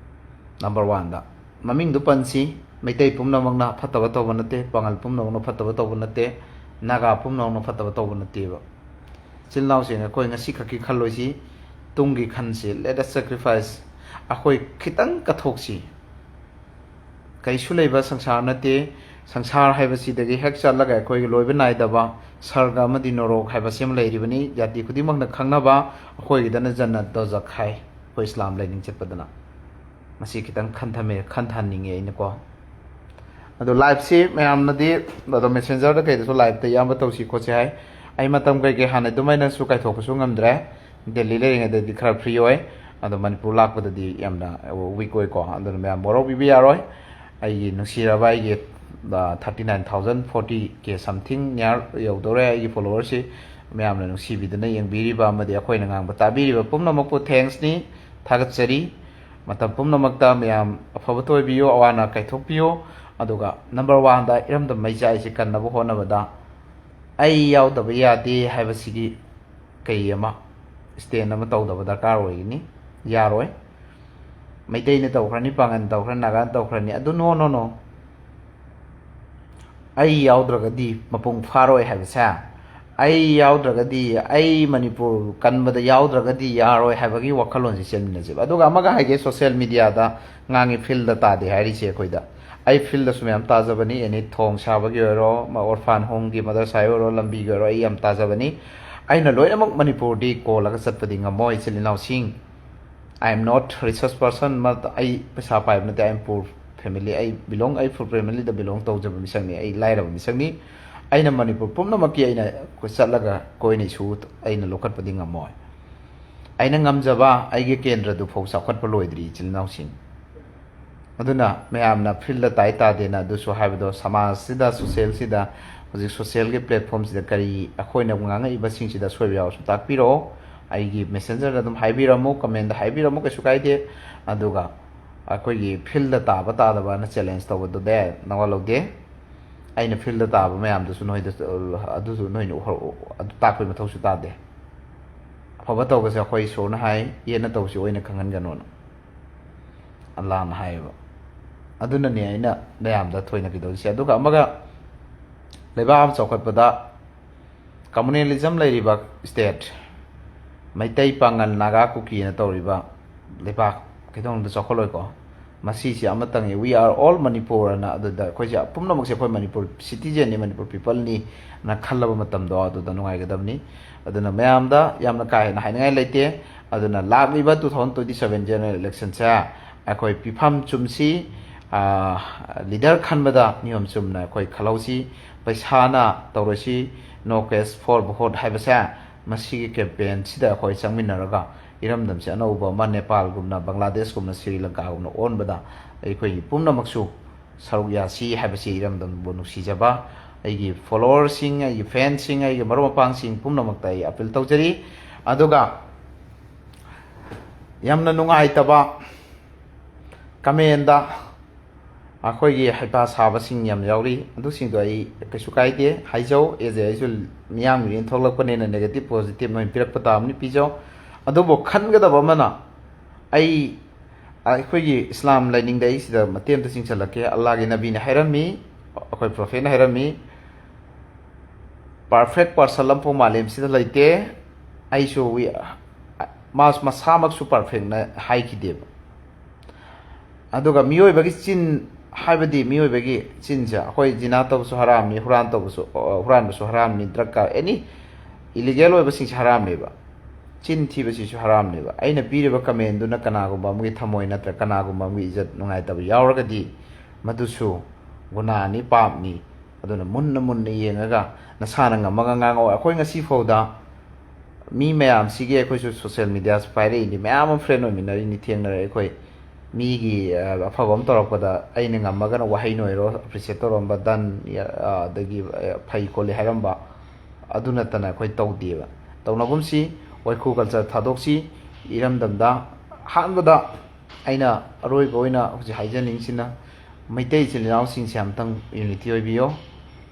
ꯅꯝꯕꯔ 1ꯗ ꯃꯃꯤꯡꯗꯨ ꯄꯟꯁꯤ ꯃꯩꯇꯩ ꯄꯨꯝꯅꯃꯛꯅ ꯐꯠꯇꯕ ꯇꯧꯕ ꯅꯠꯇꯦ ꯄꯥꯡꯒꯜ ꯄꯨꯝꯅꯃꯛꯅ ꯐꯠꯇꯕ ꯇꯧꯕ ꯅꯠꯇꯦ ꯅꯥꯒꯥ ꯄꯨꯝꯅꯃꯛꯅ ꯐꯠꯇꯕ ꯇꯧꯕ ꯅꯠꯇꯦꯕ ꯏꯆꯤꯜ ꯏꯅꯥꯎꯁꯤꯡ ꯑꯩꯈꯣই ꯉꯁꯤ ꯈꯛꯀꯤ ꯈꯜꯂꯣꯏꯁꯤ ꯇꯨꯡꯒꯤ ꯈꯟꯁꯤ ꯂꯦꯠ ꯑꯁ ꯁꯦꯀ꯭ꯔꯤꯐꯥꯏꯁ ꯑꯩꯈꯣꯏ ꯈꯤꯇꯪ ꯀꯠꯊꯣꯛꯁꯤ ꯀꯩꯁꯨ ꯂꯩꯕ ꯁꯪꯁꯥꯔ ꯅꯠꯇꯦ ꯁꯪꯁꯥꯔ ꯍꯥꯏꯕꯁꯤꯗꯒꯤ ꯍꯦꯛ ꯆꯠꯂꯒ ꯑꯩꯈꯣꯏꯒꯤ ꯂꯣꯏꯕ ꯅꯥꯏꯗꯕ ꯁꯔꯒ ꯑꯃꯗꯤ ꯅꯣꯔꯣꯛ ꯍꯥꯏꯕꯁꯤ ꯑꯃ ꯂꯩꯔꯤꯕꯅꯤ ꯖꯥꯇꯤ ꯈꯨꯗꯤꯡꯃꯛꯅ ꯈꯪꯅꯕ ꯑꯩꯈꯣꯏꯒꯤꯗꯅ ꯖꯟꯅꯠ ꯗꯣꯖꯈ ꯍꯥꯏ ꯑꯩꯈꯣꯏ ꯏꯁꯂꯥꯝ ꯂꯥꯏꯅꯤꯡ ꯆꯠꯄꯗꯅ ꯃꯁꯤ ꯈꯤꯇꯪ ꯈꯟꯊꯍꯟꯅꯤꯡꯉꯤ ꯑꯩꯅꯀꯣ ꯑꯗꯣ ꯂꯥꯏꯚꯁꯤ ꯃꯌꯥꯝꯅꯗꯤ ꯑꯗꯣ ꯃꯦꯁꯦꯟꯖꯔꯗ ꯀꯩꯗꯁꯨ ꯂꯥꯏꯚꯇ ꯑꯌꯥꯝꯕ ꯇꯧꯁꯤ ꯈꯣꯠꯁꯤ ꯍꯥꯏ ꯑꯩ ꯃꯇꯝ ꯀꯩꯀꯩ ꯍꯥꯟꯅ ꯑꯗꯨꯃꯥꯏꯅꯁꯨ ꯀꯥꯏꯊꯣꯛꯄꯁꯨ ꯉꯝꯗ꯭ꯔꯦ ꯗꯦꯜꯂꯤ ꯂꯩꯔꯤꯉꯩꯗꯗꯤ ꯈꯔ ꯐ꯭ꯔꯤ ꯑꯣꯏ ꯑꯗꯣ ꯃꯅꯤꯄꯨꯔ ꯂꯥꯛꯄꯗꯗꯤ ꯌꯥꯝꯅ ꯋꯤꯛ ꯑꯣꯏꯀꯣ ꯑꯗꯨꯅ ꯃꯌꯥꯝ ꯋꯥꯔꯧꯕꯤꯕ ꯌꯥꯔꯣꯏ ꯑꯩꯒꯤ ꯅꯨꯡꯁꯤꯔꯕ ꯑꯩꯒꯤ 39,040K ꯁꯝꯊꯤꯡ ꯅꯤꯌꯔ ꯌꯧꯗꯧꯔꯦ ꯑꯩꯒꯤ ꯐꯣꯂꯣꯋꯔꯁꯤ ꯃꯌꯥꯝꯅ ꯅꯨꯡꯁꯤꯕꯤꯗꯅ ꯌꯦꯡꯕꯤꯔꯤꯕ ꯑꯃꯗꯤ ꯑꯩꯈꯣꯏꯅ ꯉꯥꯡꯕ ꯇꯥꯕꯤꯔꯤꯕ ꯄꯨꯝꯅꯃꯛꯄꯨ ꯊꯦꯡꯛꯁꯅꯤ ꯊꯥꯒꯠꯆꯔꯤ ꯃꯇꯝ ꯄꯨꯝꯅꯃꯛꯇ ꯃꯌꯥꯝ ꯑꯐꯕꯇ ꯑꯣꯏꯕꯤꯌꯨ ꯑꯋꯥ ꯑꯅꯥ ꯀꯥꯏꯊꯣꯛꯄꯤꯌꯨ ꯑꯗꯨꯒ ꯅꯝꯕꯔ 1ꯗ ꯏꯔꯝꯗꯝ ꯃꯩꯆꯥꯏꯁꯤ ꯀꯟꯅꯕ ꯍꯣꯠꯅꯕꯗ ꯑꯩ ꯌꯥꯎꯗꯕ ꯌꯥꯗꯦ ꯍꯥꯏꯕꯁꯤꯒꯤ ꯀꯩ ꯑꯃ ꯁ꯭ꯇꯦꯟ ꯑꯃ ꯇꯧꯗꯕ ꯗꯔꯀꯥꯔ ꯑꯣꯏꯒꯅꯤ ꯌꯥꯔꯣꯏ ꯃꯩꯇꯩꯅ ꯇꯧꯈ꯭ꯔꯅꯤ ꯄꯥꯡꯒꯟ ꯇꯧꯈ꯭ꯔꯅꯤ ꯅꯥꯒꯥꯅ ꯇꯧꯈ꯭ꯔꯅꯤ ꯑꯗꯨ ꯅꯣ ꯑꯩ ꯌꯥꯎꯗ꯭ꯔꯒꯗꯤ ꯃꯄꯨꯡ ꯐꯥꯔꯣꯏ ꯍꯥꯏꯕꯁꯦ ꯑꯩ ꯌꯥꯎꯗ꯭ꯔꯒꯗꯤ ꯑꯩ ꯃꯅꯤꯄꯨꯔ ꯀꯟꯕꯗ ꯌꯥꯎꯗ꯭ꯔꯒꯗꯤ ꯌꯥꯔꯣꯏ ꯍꯥꯏꯕꯒꯤ ꯋꯥꯈꯜꯂꯣꯟꯁꯤ ꯆꯦꯟꯃꯤꯟꯅꯁꯦꯕ ꯑꯗꯨꯒ ꯑꯃꯒ ꯍꯥꯏꯒꯦ ꯁꯣꯁꯤꯌꯦꯜ ꯃꯤꯗꯤꯌꯥꯗ ꯉꯥꯡꯉꯤ ꯐꯤꯜꯗ ꯇꯥꯗꯦ ꯍꯥꯏꯔꯤꯁꯦ ꯑꯩꯈꯣꯏꯗ ꯑꯩ ꯐꯤꯜꯗꯁꯨ ꯃꯌꯥꯝ ꯇꯥꯖꯕꯅꯤ ꯑꯦꯅꯤ ꯊꯣꯡ ꯁꯥꯕꯒꯤ ꯑꯣꯏꯔꯣ ꯑꯣꯔꯐꯥꯟ ꯍꯣꯝꯒꯤ ꯃꯗꯔꯁꯥ ꯑꯣꯏꯔꯣ ꯂꯝꯕꯤꯒꯤ ꯑꯣꯏꯔꯣ ꯑꯩ ꯌꯥꯝ ꯇꯥꯖꯕꯅꯤ ꯑꯩꯅ ꯂꯣꯏꯅꯃꯛ ꯃꯅꯤꯄꯨꯔꯗꯤ ꯀꯣꯜꯂꯒ ꯆꯠꯄꯗꯤ ꯉꯝꯃꯣꯏ ꯏꯆꯤꯜ ꯏꯅꯥꯎꯁꯤꯡ ꯑꯥꯏ ꯑꯦꯝ ꯅꯣꯠ ꯔꯤꯁꯔꯁ ꯄꯔꯁꯟ ꯑꯩ ꯄꯩꯁా ꯄꯥꯏꯕ ꯅꯠꯇꯦ ꯑꯥꯏ ꯑꯦꯝ ꯄꯨꯔ ꯐꯦꯃꯤꯂꯤ ꯑꯩ ꯐꯨꯜ ꯐꯦꯃꯤꯂꯤꯗ ꯕꯤꯂꯣꯡ ꯇꯧꯖꯕ ꯃꯤꯁꯛꯅꯤ ꯑꯩ ꯂꯥꯏꯔꯕ ꯃꯤꯁꯛꯅꯤ ꯑꯩꯅ ꯃꯅꯤꯄꯨꯔ ꯄꯨꯝꯅꯃꯛꯀꯤ ꯑꯩꯅ ꯆꯠꯂꯒ ꯀꯣꯏꯅ ꯏꯁꯨ ꯑꯩꯅ ꯂꯧꯈꯠꯄꯗꯤ ꯉꯝꯃꯣꯏ ꯑꯩꯅ ꯉꯝꯖꯕ ꯑꯩꯒꯤ ꯀꯦꯟꯗ꯭ꯔꯗꯨ ꯐꯥꯎ ꯆꯥꯎꯈꯠꯄ ꯂꯣꯏꯗ꯭ꯔꯤ ꯏꯆꯤꯜ ꯏꯅꯥꯎꯁꯤꯡ ꯑꯗꯨꯅ ꯃꯌꯥꯝꯅ ꯐꯤꯜꯗ ꯇꯥꯗꯦꯅ ꯑꯗꯨꯁꯨ ꯍꯥꯏꯕꯗꯣ ꯁꯃꯥꯖꯁꯤꯗ ꯁꯣꯁꯤꯌꯦꯜꯁꯤꯗ ꯍꯧꯖꯤꯛ ꯁꯣꯁꯤꯌꯦꯜꯒꯤ ꯄ꯭ꯂꯦꯠꯐꯣꯝꯁꯤꯗ ꯀꯔꯤ ꯑꯩꯈꯣꯏꯅ ꯉꯥꯡꯉꯛꯏꯕꯁꯤꯡꯁꯤꯗ ꯁꯣꯏꯕ ꯌꯥꯎꯔꯁꯨ ꯇꯥꯛꯄꯤꯔꯛꯑꯣ ꯑꯩꯒꯤ ꯃꯦꯁꯦꯟꯖꯔꯗ ꯑꯗꯨꯝ ꯍꯥꯏꯕꯤꯔꯝꯃꯨ ꯀꯃꯦꯟꯗ ꯍꯥꯏꯕꯤꯔꯝꯃꯨ ꯀꯩꯁꯨ ꯀꯥꯏꯗꯦ ꯑꯗꯨꯒ ꯑꯩꯈꯣꯏꯒꯤ ꯐꯤꯜꯗ ꯇꯥꯕ ꯇꯥꯗꯕꯅ ꯆꯦꯂꯦꯟꯖ ꯇꯧꯕꯗꯨꯗ ꯅꯋꯥ ꯂꯧꯗꯦ ꯑꯩꯅ ꯐꯤꯜꯗ ꯇꯥꯕ ꯃꯌꯥꯝꯗꯨꯁꯨ ꯅꯣꯏꯗ ꯑꯗꯨꯁꯨ ꯅꯣꯏꯅ ꯑꯗꯨ ꯇꯥꯛꯄꯒꯤ ꯃꯊꯧꯁꯨ ꯇꯥꯗꯦ ꯑꯐꯕ ꯇꯧꯕꯁꯦ ꯑꯩꯈꯣꯏ ꯏꯁꯣꯔꯅ ꯍꯥꯏ ꯌꯦꯠꯅ ꯇꯧꯕꯁꯤ ꯑꯣꯏꯅ ꯈꯪꯍꯟꯒꯅꯣꯅ ꯑꯜꯂꯥꯍꯅ ꯍꯥꯏꯌꯦꯕ ꯑꯗꯨꯅꯅꯦ ꯑꯩꯅ ꯃꯌꯥꯝꯗ ꯊꯣꯏꯅ ꯀꯩꯗꯧꯔꯤꯁꯦ ꯑꯗꯨꯒ ꯑꯃꯒ ꯂꯩꯕꯥꯛ ꯑꯃ ꯆꯥꯎꯈꯠꯄꯗ ꯀꯝꯃꯨꯅꯦꯂꯤꯖꯝ ꯂꯩꯔꯤꯕ ꯁ꯭ꯇꯦꯠ ꯃꯩꯇꯩ ꯄꯥꯡꯒꯜ ꯅꯥꯒꯥ ꯀꯨꯀꯤꯅ ꯇꯧꯔꯤꯕ ꯂꯩꯕꯥꯛ ꯀꯩꯗꯧꯅꯨꯡꯗ ꯆꯥꯎꯈꯠꯂꯣꯏꯀꯣ ꯃꯁꯤꯁꯦ ꯑꯃꯇꯪꯅꯤ ꯋꯤ ꯑꯥꯔ ꯑꯣꯜ ꯃꯅꯤꯄꯨꯔꯅ ꯑꯗꯨꯗ ꯑꯩꯈꯣꯏꯁꯦ ꯄꯨꯝꯅꯃꯛꯁꯦ ꯑꯩꯈꯣꯏ ꯃꯅꯤꯄꯨꯔ ꯁꯤꯇꯤꯖꯦꯟꯅꯤ ꯃꯅꯤꯄꯨꯔ ꯄꯤꯄꯜꯅꯤ ꯅ ꯈꯜꯂꯕ ꯃꯇꯝꯗꯣ ꯑꯗꯨꯗ ꯅꯨꯡꯉꯥꯏꯒꯗꯕꯅꯤ ꯑꯗꯨꯅ ꯃꯌꯥꯝꯗ ꯌꯥꯝꯅ ꯀꯥ ꯍꯦꯟꯅ ꯍꯥꯏꯅꯤꯡꯉꯥꯏ ꯂꯩꯇꯦ ꯑꯗꯨꯅ ꯂꯥꯛꯂꯤꯕ 2027 ꯖꯦꯅꯔꯦꯜ ꯏꯂꯦꯛꯁꯟꯁꯦ ꯑꯩꯈꯣꯏ ꯄꯤꯐꯝ ꯆꯨꯝꯁꯤ ꯂꯤꯗꯔ ꯈꯟꯕꯗ ꯅꯤꯌꯣꯝ ꯆꯨꯝꯅ ꯑꯩꯈꯣꯏ ꯈꯜꯍꯧꯁꯤ ꯄꯩꯁꯥꯅ ꯇꯧꯔꯁꯤ ꯅꯣ ꯀꯦꯁ ꯐꯣꯔ ꯚꯣꯠ ꯍꯥꯏꯕꯁꯦ ꯃꯁꯤꯒꯤ ꯀꯦꯝꯄꯦꯟꯁꯤꯗ ꯑꯩꯈꯣꯏ ꯆꯪꯃꯤꯟꯅꯔꯒ ꯏꯔꯝꯗꯝꯁꯦ ꯑꯅꯧꯕ ꯑꯃ ꯅꯦꯄꯥꯜꯒꯨꯝꯅ ꯕꯪꯒ꯭ꯂꯥꯗꯦꯁꯀꯨꯝꯅ ꯁ꯭ꯔꯤ ꯂꯪꯀꯥꯒꯨꯝꯅ ꯑꯣꯟꯕꯗ ꯑꯩꯈꯣꯏꯒꯤ ꯄꯨꯝꯅꯃꯛꯁꯨ ꯁꯔꯨꯛ ꯌꯥꯁꯤ ꯍꯥꯏꯕꯁꯤ ꯏꯔꯝꯗꯝꯕꯨ ꯅꯨꯡꯁꯤꯖꯕ ꯑꯩꯒꯤ ꯐꯣꯂꯣꯋꯔꯁꯤꯡ ꯑꯩꯒꯤ ꯐꯦꯟꯁꯤꯡ ꯑꯩꯒꯤ ꯃꯔꯨꯞ ꯃꯄꯥꯡꯁꯤꯡ ꯄꯨꯝꯅꯃꯛꯇ ꯑꯩ ꯑꯄꯤꯜ ꯇꯧꯖꯔꯤ ꯑꯗꯨꯒ ꯌꯥꯝꯅ ꯅꯨꯡꯉꯥꯏꯇꯕ ꯀꯃꯦꯟꯗ ꯑꯩꯈꯣꯏꯒꯤ ꯍꯩꯄꯥ ꯁꯥꯕꯁꯤꯡ ꯌꯥꯝ ꯌꯥꯎꯔꯤ ꯑꯗꯨꯁꯤꯡꯗꯣ ꯑꯩ ꯀꯩꯁꯨ ꯀꯥꯏꯗꯦ ꯍꯥꯏꯖꯧ ꯑꯩꯁꯨ ꯃꯤꯌꯥꯝꯒꯤ ꯊꯣꯛꯂꯛꯄꯅꯤꯅ ꯅꯦꯒꯦꯇꯤভ ꯄꯣꯖꯤꯇꯤভ ꯃꯣꯏ ꯄꯤꯔꯛꯄ ꯇꯥꯕꯅꯤ ꯄꯤꯖꯧ ꯑꯗꯨꯕꯨ ꯈꯟꯒꯗꯕ ꯑꯃꯅ ꯑꯩꯈꯣꯏꯒꯤ ꯏꯁꯂꯥꯝ ꯂꯥꯏꯅꯤꯡꯗ ꯑꯩ ꯁꯤꯗ ꯃꯇꯦꯛ ꯑꯃꯇ ꯆꯤꯡꯁꯤꯜꯂꯛꯀꯦ ꯑꯜꯂꯥꯍꯒꯤ ꯅꯕꯤꯅ ꯍꯥꯏꯔꯝꯃꯤ ꯑꯩꯈꯣꯏ ꯄ꯭ꯔꯣꯐꯦꯠꯅ ꯍꯥꯏꯔꯝꯃꯤ ꯄꯔꯐꯦꯛ ꯄꯥꯔꯁꯟ ꯑꯃꯐꯥꯎ ꯃꯥꯂꯦꯝꯁꯤꯗ ꯂꯩꯇꯦ ꯑꯩꯁꯨ ꯃꯁꯥꯃꯛꯁꯨ ꯄꯔꯐꯦꯛꯅ ꯍꯥꯏꯈꯤꯗꯦꯕ ꯑꯗꯨꯒ ꯃꯤꯑꯣꯏꯕꯒꯤ ꯆꯤꯟ ꯍꯥꯏꯕꯗꯤ ꯃꯤꯑꯣꯏꯕꯒꯤ ꯆꯤꯟꯁꯦ ꯑꯩꯈꯣꯏ ꯖꯤꯅꯥ ꯇꯧꯕꯁꯨ ꯍꯔꯥꯝꯅꯤ ꯍꯨꯔꯥꯟꯕꯁꯨ ꯍꯔꯥꯝꯅꯤ ꯗ꯭ꯔꯒ ꯑꯦꯅꯤ ꯏꯂꯤꯒꯦꯜ ꯑꯣꯏꯕꯁꯤꯡꯁꯦ ꯍꯔꯥꯝꯅꯦꯕ ꯆꯤꯟ ꯊꯤꯕꯁꯤꯁꯨ ꯍꯔꯥꯝꯅꯦꯕ ꯑꯩꯅ ꯄꯤꯔꯤꯕ ꯀꯃꯦꯟꯗꯨꯅ ꯀꯅꯥꯒꯨꯝꯕ ꯑꯃꯒꯤ ꯊꯃꯣꯏ ꯅꯠꯇ꯭ꯔꯒ ꯀꯅꯥꯒꯨꯝꯕ ꯑꯃꯒꯤ ꯏꯖꯠ ꯅꯨꯡꯉꯥꯏꯇꯕ ꯌꯥꯎꯔꯒꯗꯤ ꯃꯗꯨꯁꯨ ꯒꯨꯅꯥꯅꯤ ꯄꯥꯞꯅꯤ ꯑꯗꯨꯅ ꯃꯨꯟꯅ ꯃꯨꯟꯅ ꯌꯦꯡꯉꯒ ꯅꯁꯥꯅ ꯉꯝꯃꯒ ꯉꯥꯡꯉꯛꯑꯣ ꯑꯩꯈꯣꯏ ꯉꯁꯤ ꯐꯥꯎꯗ ꯃꯤ ꯃꯌꯥꯝꯁꯤꯒꯤ ꯑꯩꯈꯣꯏꯁꯨ ꯁꯣꯁꯤꯌꯦꯜ ꯃꯤꯗꯤꯌꯥꯁꯤ ꯄꯥꯏꯔꯛꯏꯅꯤ ꯃꯌꯥꯝ ꯑꯃ ꯐ꯭ꯔꯦꯟ ꯑꯣꯏꯃꯤꯟꯅꯔꯤꯅꯤ ꯊꯦꯡꯅꯔꯦ ꯑꯩꯈꯣꯏ ꯃꯤꯒꯤ ꯑꯐꯕ ꯑꯃ ꯇꯧꯔꯛꯄꯗ ꯑꯩꯅ ꯉꯝꯃꯒꯅ ꯋꯥꯍꯩ ꯅꯣꯏꯔꯣ ꯑꯦꯄ꯭ꯔꯤꯁꯤꯌꯦꯠ ꯇꯧꯔꯝꯕ ꯗꯟ ꯑꯗꯒꯤ ꯐꯩ ꯈꯣꯠꯂꯤ ꯍꯥꯏꯔꯝꯕ ꯑꯗꯨ ꯅꯠꯇꯅ ꯑꯩꯈꯣꯏ ꯇꯧꯗꯦꯕ ꯇꯧꯅꯒꯨꯝꯁꯤ ꯋꯥꯏꯈꯨ ꯀꯜꯆꯔ ꯊꯥꯗꯣꯛꯁꯤ ꯏꯔꯝꯗꯝꯗ ꯑꯍꯥꯟꯕꯗ ꯑꯩꯅ ꯑꯔꯣꯏꯕ ꯑꯣꯏꯅ ꯍꯧꯖꯤꯛ ꯍꯥꯏꯖꯅꯤꯡꯁꯤꯅ ꯃꯩꯇꯩ ꯏꯆꯤꯜ ꯏꯅꯥꯎꯁꯤꯡꯁꯦ ꯑꯝꯇꯪ ꯌꯨꯅꯤꯇꯤ ꯑꯣꯏꯕꯤꯌꯣ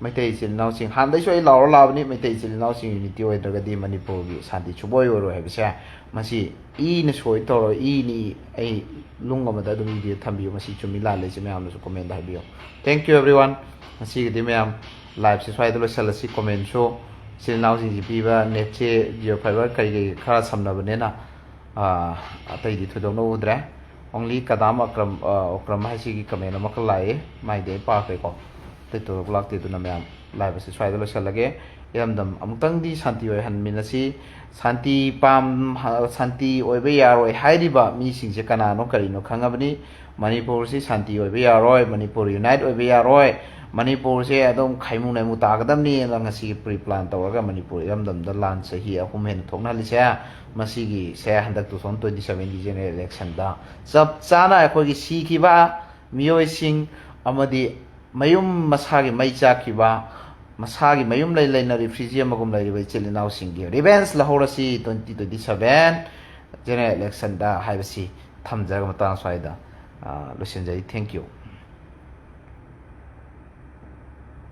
ꯃꯩꯇꯩ ꯏꯆꯤꯜ ꯏꯅꯥꯎꯁꯤꯡ ꯍꯥꯟꯅꯗꯩꯁꯨ ꯑꯩ ꯂꯥꯎꯔ ꯂꯥꯛꯑꯕꯅꯤ ꯃꯩꯇꯩ ꯏꯆꯤꯜ ꯏꯅꯥꯎꯁꯤꯡ ꯌꯨꯅꯤꯇꯤ ꯑꯣꯏꯗ꯭ꯔꯒꯗꯤ ꯃꯅꯤꯄꯨꯔꯒꯤ ꯁꯥꯟꯇꯤ ꯁꯨꯡꯑꯣꯏ ꯑꯣꯏꯔꯣꯏ ꯍꯥꯏꯕꯁꯦ ꯃꯁꯤ ꯏꯅ ꯁꯣꯏ ꯇꯧꯔ ꯏꯅꯤ ꯑꯩ ꯂꯨꯡ ꯑꯃꯗ ꯑꯗꯨꯝ ꯏꯕꯤꯌꯨ ꯊꯝꯕꯤꯌꯨ ꯃꯁꯤ ꯆꯨꯝꯃꯤ ꯂꯥꯜꯂꯤꯁꯦ ꯃꯌꯥꯝꯅꯁꯨ ꯀꯣꯃꯦꯟꯗ ꯍꯥꯏꯕꯤꯌꯨ ꯊꯦꯡꯛ ꯌꯨ ꯑꯦꯕ꯭ꯔꯤꯋꯥꯟ ꯉꯁꯤꯒꯤꯗꯤ ꯃꯌꯥꯝ ꯂꯥꯏꯚꯁꯦ ꯁ꯭ꯋꯥꯏꯗ ꯂꯣꯏꯁꯤꯜꯂꯁꯤ ꯀꯣꯃꯦꯟꯁꯨ ꯏꯆꯤꯜ ꯏꯅꯥꯎꯁꯤꯡꯁꯤ ꯄꯤꯕ ꯅꯦꯠꯁꯦ ꯖꯤꯑꯣ ꯐꯥꯏꯕꯔ ꯀꯔꯤ ꯈꯔ ꯁꯝꯅꯕꯅꯤꯅ ꯑꯇꯩꯗꯤ ꯊꯣꯏꯗꯣꯛꯅ ꯎꯗ꯭ꯔꯦ ꯑꯣꯡꯂꯤ ꯀꯗꯥꯝ ꯑꯀ꯭ꯔꯝ ꯍꯥꯏꯁꯤꯒꯤ ꯀꯃꯦꯟ ꯑꯃꯈꯛ ꯂꯥꯛꯑꯦ ꯃꯥꯏꯗꯤ ꯑꯩ ꯄꯥꯈ꯭ꯔꯦꯀꯣ ꯑꯇꯩ ꯊꯣꯏꯗꯣꯛ ꯂꯥꯛꯇꯦ ꯑꯗꯨꯅ ꯃꯌꯥꯝ ꯂꯥꯏꯚ ꯑꯁꯤ ꯁ꯭ꯋꯥꯏꯗ ꯂꯣꯏꯁꯤꯜꯂꯒꯦ ꯏꯔꯝꯗꯝ ꯑꯃꯨꯛꯇꯪꯗꯤ ꯁꯥꯟꯇꯤ ꯑꯣꯏꯍꯟꯃꯤꯟꯅꯁꯤ ꯁꯥꯟꯇꯤ ꯑꯣꯏꯕ ꯌꯥꯔꯣꯏ ꯍꯥꯏꯔꯤꯕ ꯃꯤꯁꯤꯡꯁꯦ ꯀꯅꯥꯅꯣ ꯀꯔꯤꯅꯣ ꯈꯪꯉꯕꯅꯤ ꯃꯅꯤꯄꯨꯔꯁꯤ ꯁꯥꯟꯇꯤ ꯑꯣꯏꯕ ꯌꯥꯔꯣꯏ ꯃꯅꯤꯄꯨꯔ ꯌꯨꯅꯥꯏꯠ ꯑꯣꯏꯕ ꯌꯥꯔꯣꯏ ꯃꯅꯤꯄꯨꯔꯁꯦ ꯑꯗꯨꯝ ꯈꯥꯏꯃꯨ ꯅꯥꯏꯃꯨ ꯇꯥꯒꯗꯕꯅꯤꯅ ꯉꯁꯤꯒꯤ ꯄ꯭ꯔꯤ ꯄ꯭ꯂꯥꯟ ꯇꯧꯔꯒ ꯃꯅꯤꯄꯨꯔ ꯏꯔꯝꯗꯝꯗ ꯂꯥꯟ ꯆꯍꯤ 3 ꯍꯦꯟꯅ ꯊꯣꯛꯅꯍꯜꯂꯤꯁꯦ ꯃꯁꯤꯒꯤꯁꯦ ꯍꯟꯗꯛ 2027ꯒꯤ ꯖꯦꯅꯔꯦꯜ ꯏꯂꯦꯛꯁꯟꯗ ꯆꯞ ꯆꯥꯅ ꯑꯩꯈꯣꯏꯒꯤ ꯁꯤꯈꯤꯕ ꯃꯤꯑꯣꯏꯁꯤꯡ ꯑꯃꯗꯤ ꯃꯌꯨꯝ ꯃꯁꯥꯒꯤ ꯃꯩ ꯆꯥꯛꯈꯤꯕ ꯃꯁꯥꯒꯤ ꯃꯌꯨꯝ ꯂꯩꯅ ꯔꯤꯐ꯭ꯌꯨꯖꯤ ꯑꯃꯒꯨꯝ ꯂꯩꯔꯤꯕ ꯏꯆꯤꯜ ꯏꯅꯥꯎꯁꯤꯡꯒꯤ ꯔꯤꯚꯦꯟꯁ ꯂꯧꯍꯧꯔꯁꯤ 2027 ꯖꯦꯅꯔꯦꯜ ꯏꯂꯦꯛꯁꯟꯗ ꯍꯥꯏꯕꯁꯤ ꯊꯝꯖꯔꯒ ꯃꯇꯥꯡ ꯁ꯭ꯋꯥꯏꯗ ꯂꯣꯏꯁꯤꯟꯖꯔꯤ ꯊꯦꯡꯛ ꯌꯨ